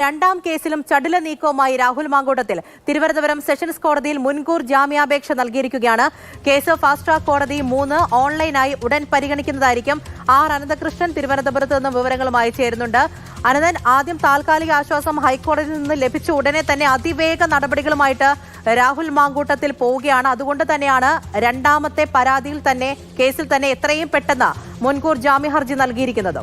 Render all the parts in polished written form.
രണ്ടാം കേസിലും ചടുല നീക്കവുമായി രാഹുൽ മാങ്കൂട്ടത്തിൽ തിരുവനന്തപുരം സെഷൻസ് കോടതിയിൽ മുൻകൂർ ജാമ്യാപേക്ഷ നൽകിയിരിക്കുകയാണ്. കേസ് ഫാസ്റ്റ് ട്രാക്ക് കോടതി 3 ഓൺലൈനായി ഉടൻ പരിഗണിക്കുന്നതായിരിക്കും. ആർ അനന്തകൃഷ്ണൻ തിരുവനന്തപുരത്ത് നിന്ന് വിവരങ്ങളുമായി ചേരുന്നുണ്ട്. അനന്തൻ, ആദ്യം താൽക്കാലിക ആശ്വാസം ഹൈക്കോടതിയിൽ നിന്ന് ലഭിച്ച ഉടനെ തന്നെ അതിവേഗ നടപടികളുമായിട്ട് രാഹുൽ മാങ്കൂട്ടത്തിൽ പോവുകയാണ്. അതുകൊണ്ട് തന്നെയാണ് രണ്ടാമത്തെ പരാതിയിൽ തന്നെ കേസിൽ തന്നെ എത്രയും പെട്ടെന്ന് മുൻകൂർ ജാമ്യ ഹർജി നൽകിയിരിക്കുന്നത്.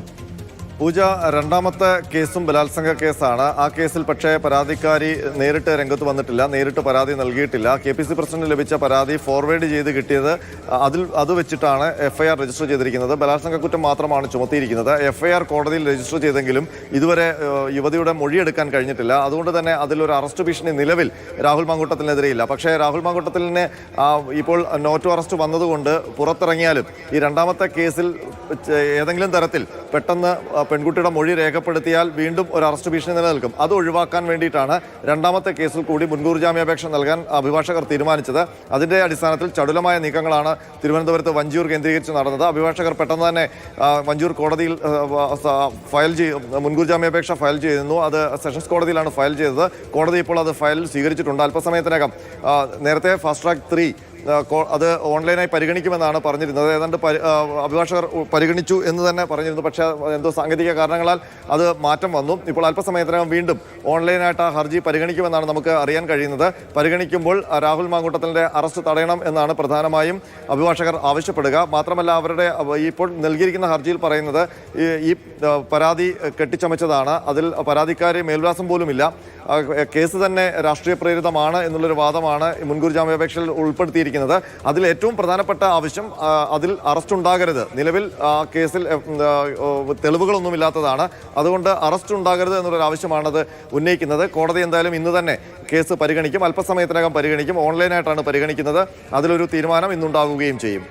പൂജ, രണ്ടാമത്തെ കേസും ബലാത്സംഗ കേസാണ്. ആ കേസിൽ പക്ഷേ പരാതിക്കാരി നേരിട്ട് രംഗത്ത് വന്നിട്ടില്ല, നേരിട്ട് പരാതി നൽകിയിട്ടില്ല. KPC പ്രസിഡന്റ് ലഭിച്ച പരാതി ഫോർവേഡ് ചെയ്ത് കിട്ടിയത് അത് വെച്ചിട്ടാണ് FIR രജിസ്റ്റർ ചെയ്തിരിക്കുന്നത്. ബലാത്സംഗ കുറ്റം മാത്രമാണ് ചുമത്തിയിരിക്കുന്നത്. FIR കോടതിയിൽ രജിസ്റ്റർ ചെയ്തെങ്കിലും ഇതുവരെ യുവതിയുടെ മൊഴിയെടുക്കാൻ കഴിഞ്ഞിട്ടില്ല. അതുകൊണ്ട് തന്നെ അതിലൊരു അറസ്റ്റ് ഭീഷണി നിലവിൽ രാഹുൽ മാങ്കൂട്ടത്തിനെതിരെയില്ല. പക്ഷേ രാഹുൽ മാങ്കൂട്ടത്തിലിനെ ഇപ്പോൾ നോ ടു അറസ്റ്റ് വന്നതുകൊണ്ട് പുറത്തിറങ്ങിയാലും ഈ രണ്ടാമത്തെ കേസിൽ ഏതെങ്കിലും തരത്തിൽ പെട്ടെന്ന് പെൺകുട്ടിയുടെ മൊഴി രേഖപ്പെടുത്തിയാൽ വീണ്ടും ഒരു അറസ്റ്റ് ഭീഷണി നിലനിൽക്കും. അത് ഒഴിവാക്കാൻ വേണ്ടിയിട്ടാണ് രണ്ടാമത്തെ കേസിൽ കൂടി മുൻകൂർ ജാമ്യാപേക്ഷ നൽകാൻ അഭിഭാഷകർ തീരുമാനിച്ചത്. അതിന്റെ അടിസ്ഥാനത്തിൽ ചടുലമായ നീക്കങ്ങളാണ് തിരുവനന്തപുരത്ത് വഞ്ചിയൂർ കേന്ദ്രീകരിച്ച് നടന്നത്. അഭിഭാഷകർ പെട്ടെന്ന് തന്നെ വഞ്ചിയൂർ കോടതിയിൽ മുൻകൂർ ജാമ്യാപേക്ഷ ഫയൽ ചെയ്യുന്നു. അത് സെഷൻസ് കോടതിയിലാണ് ഫയൽ ചെയ്തത്. കോടതി ഇപ്പോൾ അത് ഫയൽ സ്വീകരിച്ചിട്ടുണ്ട്. അല്പസമയത്തിനകം നേരത്തെ ഫാസ്റ്റ് ട്രാക്ക് 3 അത് ഓൺലൈനായി പരിഗണിക്കുമെന്നാണ് പറഞ്ഞിരുന്നത്. ഏതാണ്ട് അഭിഭാഷകർ പരിഗണിച്ചു എന്ന് തന്നെ പറഞ്ഞിരുന്നു. പക്ഷേ എന്തോ സാങ്കേതിക കാരണങ്ങളാൽ അത് മാറ്റം വന്നു. ഇപ്പോൾ അല്പസമയത്തിനകം വീണ്ടും ഓൺലൈനായിട്ട് ആ ഹർജി പരിഗണിക്കുമെന്നാണ് നമുക്ക് അറിയാൻ കഴിയുന്നത്. പരിഗണിക്കുമ്പോൾ രാഹുൽ മാങ്കൂട്ടത്തിൻ്റെ അറസ്റ്റ് തടയണം എന്നാണ് പ്രധാനമായും അഭിഭാഷകർ ആവശ്യപ്പെടുക. മാത്രമല്ല അവരുടെ ഇപ്പോൾ നൽകിയിരിക്കുന്ന ഹർജിയിൽ പറയുന്നത് ഈ പരാതി കെട്ടിച്ചമച്ചതാണ്. അതിൽ പരാതിക്കാരി മേൽവിലാസം പോലുമില്ല. കേസ് തന്നെ രാഷ്ട്രീയ പ്രേരിതമാണ് എന്നുള്ളൊരു വാദമാണ് മുൻകൂർ ജാമ്യാപേക്ഷയിൽ ഉൾപ്പെടുത്തിയിരിക്കുന്നത്. അതിൽ ഏറ്റവും പ്രധാനപ്പെട്ട ആവശ്യം അതിൽ അറസ്റ്റ് ഉണ്ടാകരുത്. നിലവിൽ കേസിൽ തെളിവുകളൊന്നുമില്ലാത്തതാണ്. അതുകൊണ്ട് അറസ്റ്റ് ഉണ്ടാകരുത് എന്നുള്ളൊരു ആവശ്യമാണത് ഉന്നയിക്കുന്നത്. കോടതി എന്തായാലും ഇന്ന് തന്നെ കേസ് പരിഗണിക്കും. അല്പസമയത്തിനകം പരിഗണിക്കും. ഓൺലൈനായിട്ടാണ് പരിഗണിക്കുന്നത്. അതിലൊരു തീരുമാനം ഇന്നുണ്ടാവുകയും ചെയ്യും.